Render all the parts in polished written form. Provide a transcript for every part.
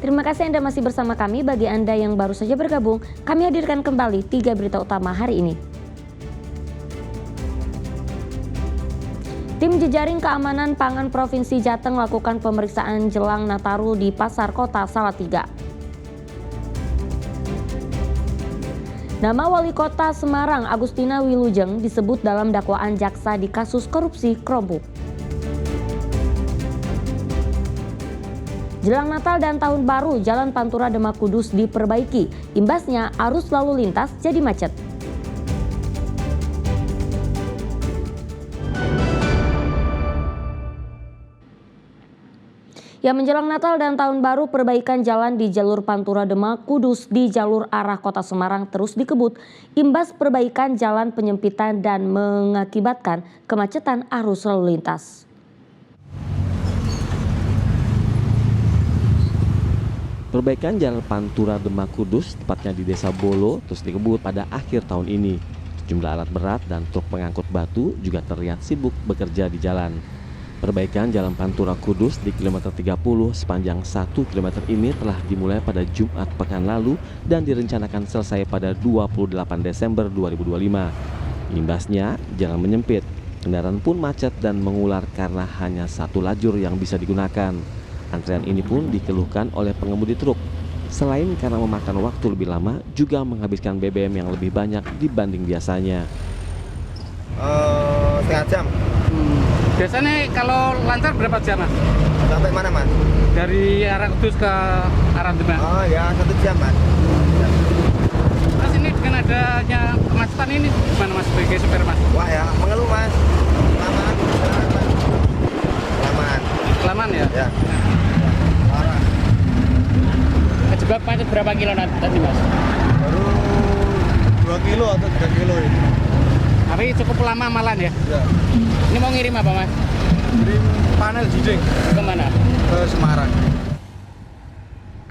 Terima kasih Anda masih bersama kami. Bagi Anda yang baru saja bergabung, kami hadirkan kembali 3 berita utama hari ini. Tim Jejaring Keamanan Pangan Provinsi Jateng melakukan pemeriksaan jelang Nataru di Pasar Kota Salatiga. Nama Wali Kota Semarang Agustina Wilujeng disebut dalam dakwaan jaksa di kasus korupsi Krombook. Jelang Natal dan Tahun Baru, Jalan Pantura Demak Kudus diperbaiki. Imbasnya arus lalu lintas jadi macet. Ya, menjelang Natal dan Tahun Baru, perbaikan jalan di jalur Pantura Demak Kudus di jalur arah Kota Semarang terus dikebut. Imbas perbaikan jalan penyempitan dan mengakibatkan kemacetan arus lalu lintas. Perbaikan jalan Pantura Demak Kudus, tepatnya di Desa Bolo, terus dikebut pada akhir tahun ini. Sejumlah alat berat dan truk pengangkut batu juga terlihat sibuk bekerja di jalan. Perbaikan jalan Pantura Kudus di kilometer 30 sepanjang 1 km ini telah dimulai pada Jumat pekan lalu dan direncanakan selesai pada 28 Desember 2025. Imbasnya, jalan menyempit, kendaraan pun macet dan mengular karena hanya satu lajur yang bisa digunakan. Antrean ini pun dikeluhkan oleh pengemudi truk. Selain karena memakan waktu lebih lama, juga menghabiskan BBM yang lebih banyak dibanding biasanya. Setengah jam. Biasanya kalau lancar berapa jam, Mas? Sampai mana, Mas? Dari arah Kudus ke arah Demak. Oh ya, 1 jam, Mas. Terus ini dengan adanya kemacetan ini gimana, Mas, sebagai supir, Mas? Wah ya, mengeluh, Mas. Kelamaan, Mas. Kelamaan. Kelamaan ya? Ya. Parah. Kejebak macet berapa kilo tadi, Mas? Baru 2 kilo atau 3 kilo ini. Tapi cukup lama malan ya? Ya. Ini mau ngirim apa, Mas? Kirim panel juding Kemana? ke Semarang.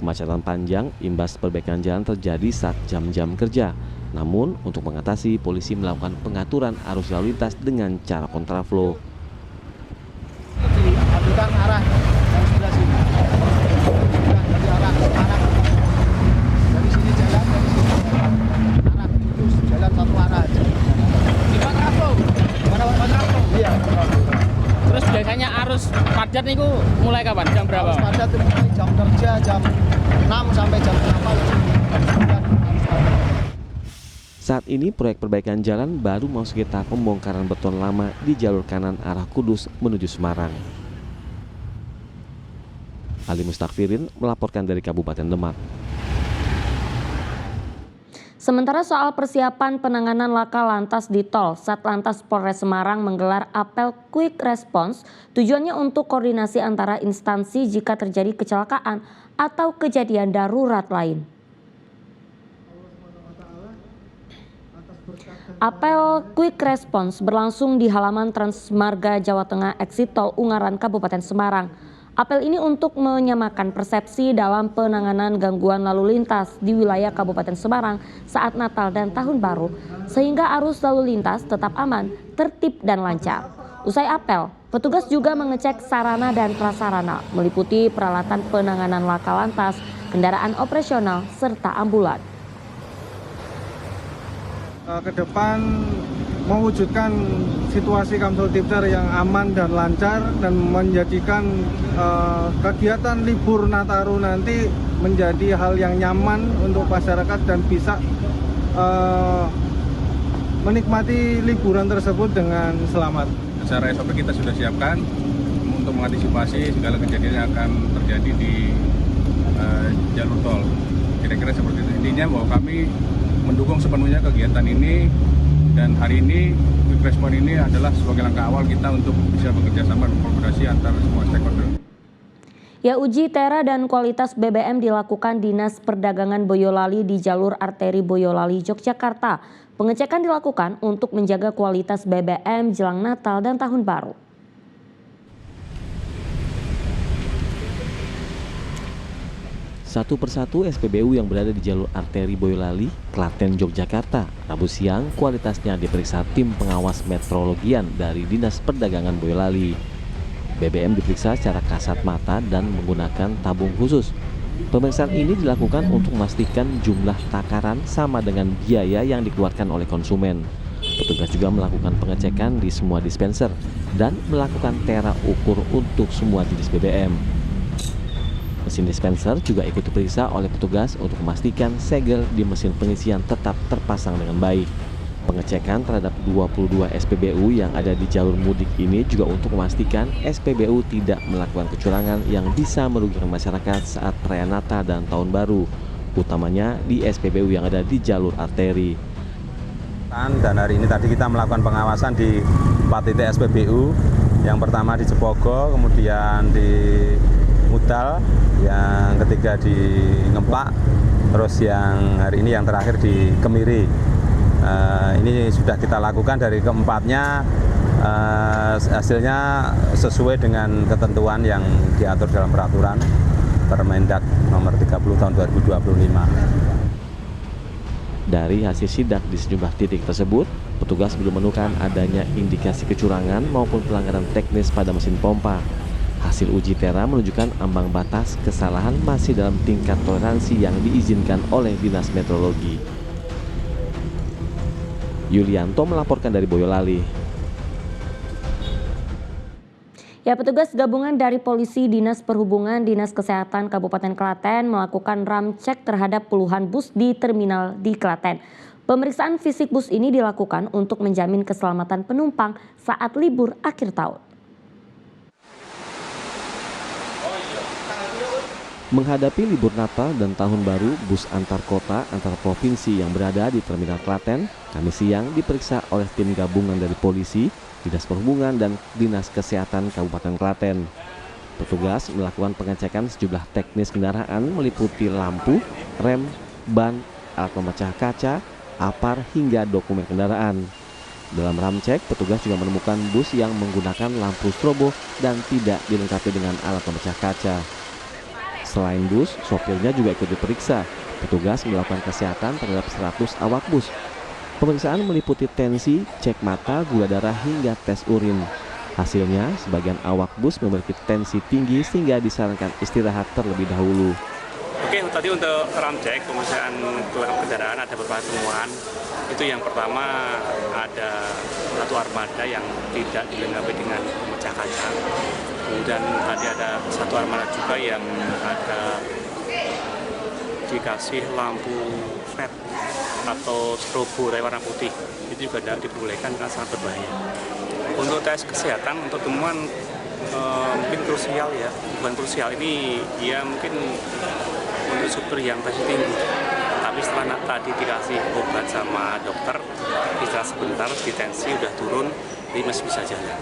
Kemacetan panjang imbas perbaikan jalan terjadi saat jam-jam kerja. Namun, untuk mengatasi, polisi melakukan pengaturan arus lalu lintas dengan cara kontraflow. Diambilkan arah yang sebelah sini. Dari arah Semarang. Dari sini jalan, dari sini arah Kudus, jalan satu arah aja. Di kontraflow? Mana kontraflow? Iya. Terus biasanya arus padat niku mulai kapan? Jam berapa? Arus padat itu mulai jam kerja jam 6 sampai jam 8. Saat ini proyek perbaikan jalan baru memasuki tahap pembongkaran beton lama di jalur kanan arah Kudus menuju Semarang. Ali Mustakfirin melaporkan dari Kabupaten Demak. Sementara soal persiapan penanganan laka lantas di tol, Satlantas Polres Semarang menggelar apel quick response, tujuannya untuk koordinasi antara instansi jika terjadi kecelakaan atau kejadian darurat lain. Apel quick response berlangsung di halaman Transmarga Jawa Tengah exit tol Ungaran Kabupaten Semarang. Apel ini untuk menyamakan persepsi dalam penanganan gangguan lalu lintas di wilayah Kabupaten Semarang saat Natal dan Tahun Baru, sehingga arus lalu lintas tetap aman, tertib dan lancar. Usai apel, petugas juga mengecek sarana dan prasarana, meliputi peralatan penanganan laka lantas, kendaraan operasional, serta ambulan. Ke depan mewujudkan situasi Kamsultipter yang aman dan lancar dan menjadikan kegiatan libur Nataru nanti menjadi hal yang nyaman untuk masyarakat dan bisa menikmati liburan tersebut dengan selamat. Secara SOP kita sudah siapkan untuk mengantisipasi segala kejadian yang akan terjadi di jalur tol. Kira-kira seperti itu. Intinya bahwa kami mendukung sepenuhnya kegiatan ini, dan hari ini quick response ini adalah sebagai langkah awal kita untuk bisa bekerja sama dan kolaborasi antar semua stakeholder. Ya, uji tera dan kualitas BBM dilakukan Dinas Perdagangan Boyolali di jalur arteri Boyolali, Yogyakarta. Pengecekan dilakukan untuk menjaga kualitas BBM jelang Natal dan Tahun Baru. Satu persatu SPBU yang berada di jalur arteri Boyolali, Klaten, Yogyakarta, Rabu siang kualitasnya diperiksa tim pengawas metrologian dari Dinas Perdagangan Boyolali. BBM diperiksa secara kasat mata dan menggunakan tabung khusus. Pemeriksaan ini dilakukan untuk memastikan jumlah takaran sama dengan biaya yang dikeluarkan oleh konsumen. Petugas juga melakukan pengecekan di semua dispenser dan melakukan tera ukur untuk semua jenis BBM. Mesin dispenser juga ikut diperiksa oleh petugas untuk memastikan segel di mesin pengisian tetap terpasang dengan baik. Pengecekan terhadap 22 SPBU yang ada di jalur mudik ini juga untuk memastikan SPBU tidak melakukan kecurangan yang bisa merugikan masyarakat saat perayaan Natal dan Tahun Baru, utamanya di SPBU yang ada di jalur arteri. Dan hari ini tadi kita melakukan pengawasan di 4 titik SPBU. Yang pertama di Jepogo, kemudian di Mudal, yang ketiga di Ngemplak, terus yang hari ini yang terakhir di Kemiri. Ini sudah kita lakukan dari keempatnya, hasilnya sesuai dengan ketentuan yang diatur dalam peraturan Permendag nomor 30 tahun 2025. Dari hasil sidak di sejumlah titik tersebut, petugas belum menemukan adanya indikasi kecurangan maupun pelanggaran teknis pada mesin pompa. Hasil uji tera menunjukkan ambang batas kesalahan masih dalam tingkat toleransi yang diizinkan oleh Dinas Meteorologi. Yulianto melaporkan dari Boyolali. Ya, petugas gabungan dari Polisi, Dinas Perhubungan, Dinas Kesehatan Kabupaten Klaten melakukan ramcek terhadap puluhan bus di terminal di Klaten. Pemeriksaan fisik bus ini dilakukan untuk menjamin keselamatan penumpang saat libur akhir tahun. Menghadapi libur Natal dan Tahun Baru, bus antar kota antar provinsi yang berada di Terminal Klaten, Kamis siang diperiksa oleh tim gabungan dari Polisi, Dinas Perhubungan dan Dinas Kesehatan Kabupaten Klaten. Petugas melakukan pengecekan sejumlah teknis kendaraan meliputi lampu, rem, ban, alat pemecah kaca, apar hingga dokumen kendaraan. Dalam ramcek, petugas juga menemukan bus yang menggunakan lampu strobo dan tidak dilengkapi dengan alat pemecah kaca. Selain bus, sopirnya juga ikut diperiksa. Petugas melakukan kesehatan terhadap 100 awak bus. Pemeriksaan meliputi tensi, cek mata, gula darah hingga tes urin. Hasilnya, sebagian awak bus memiliki tensi tinggi sehingga disarankan istirahat terlebih dahulu. Oke, tadi untuk ramcek pemeriksaan kendaraan ada beberapa temuan. Itu yang pertama ada satu armada yang tidak dilengkapi dengan pemecah kaca. Kemudian tadi ada satu armada juga yang ada dikasih lampu LED atau strobo warna putih. Itu juga tidak diperbolehkan karena sangat berbahaya. Untuk tes kesehatan, untuk temuan mungkin krusial ya, bukan krusial, ini ya mungkin untuk supir yang tensi tinggi. Tapi setelah tadi dikasih obat sama dokter, istirahat sebentar, di tensi udah turun, jadi masih bisa jalan.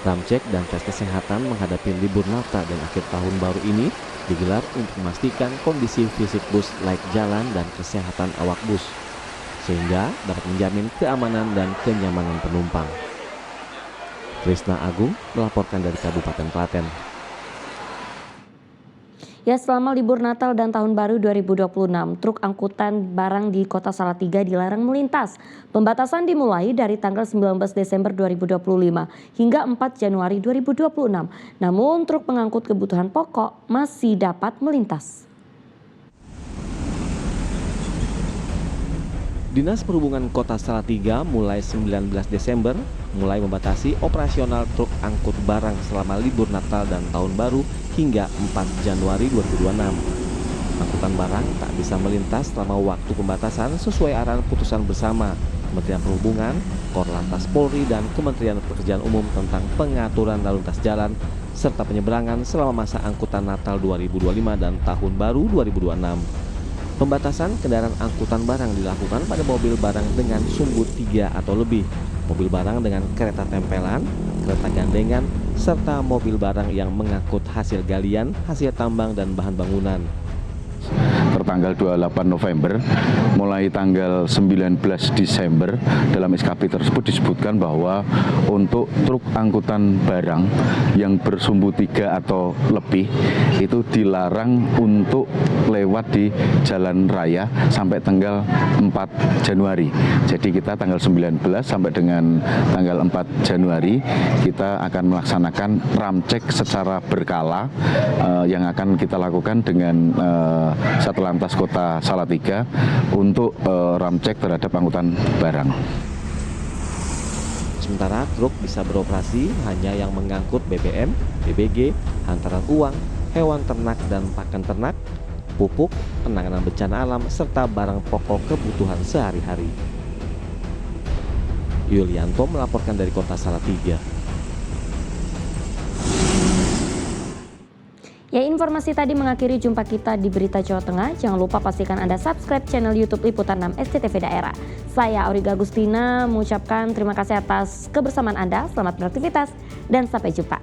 Ramcek dan tes kesehatan menghadapi libur Natal dan akhir tahun baru ini digelar untuk memastikan kondisi fisik bus layak jalan dan kesehatan awak bus, sehingga dapat menjamin keamanan dan kenyamanan penumpang. Krisna Agung melaporkan dari Kabupaten Klaten. Ya, selama libur Natal dan Tahun Baru 2026, truk angkutan barang di Kota Salatiga dilarang melintas. Pembatasan dimulai dari tanggal 19 Desember 2025 hingga 4 Januari 2026. Namun truk pengangkut kebutuhan pokok masih dapat melintas. Dinas Perhubungan Kota Salatiga mulai 19 Desember mulai membatasi operasional truk angkut barang selama libur Natal dan Tahun Baru hingga 4 Januari 2026. Angkutan barang tak bisa melintas selama waktu pembatasan sesuai arahan putusan bersama Kementerian Perhubungan, Korlantas Polri dan Kementerian Pekerjaan Umum tentang pengaturan lalu lintas jalan serta penyeberangan selama masa angkutan Natal 2025 dan Tahun Baru 2026. Pembatasan kendaraan angkutan barang dilakukan pada mobil barang dengan sumbu 3 atau lebih, mobil barang dengan kereta tempelan, kereta gandengan, serta mobil barang yang mengangkut hasil galian, hasil tambang, dan bahan bangunan. tanggal 28 November, mulai tanggal 19 Desember dalam SKP tersebut disebutkan bahwa untuk truk angkutan barang yang bersumbu 3 atau lebih itu dilarang untuk lewat di jalan raya sampai tanggal 4 Januari. Jadi kita tanggal 19 sampai dengan tanggal 4 Januari kita akan melaksanakan ramcek secara berkala yang akan kita lakukan dengan Satlantas Kota Salatiga untuk ramcek terhadap angkutan barang. Sementara truk bisa beroperasi hanya yang mengangkut BBM, BBG, hantaran uang, hewan ternak dan pakan ternak, pupuk, penanganan bencana alam, serta barang pokok kebutuhan sehari-hari. Yulianto melaporkan dari Kota Salatiga. Ya, informasi tadi mengakhiri jumpa kita di Berita Jawa Tengah. Jangan lupa pastikan Anda subscribe channel YouTube Liputan 6 SCTV Daerah. Saya Auriga Agustina mengucapkan terima kasih atas kebersamaan Anda. Selamat beraktivitas dan sampai jumpa.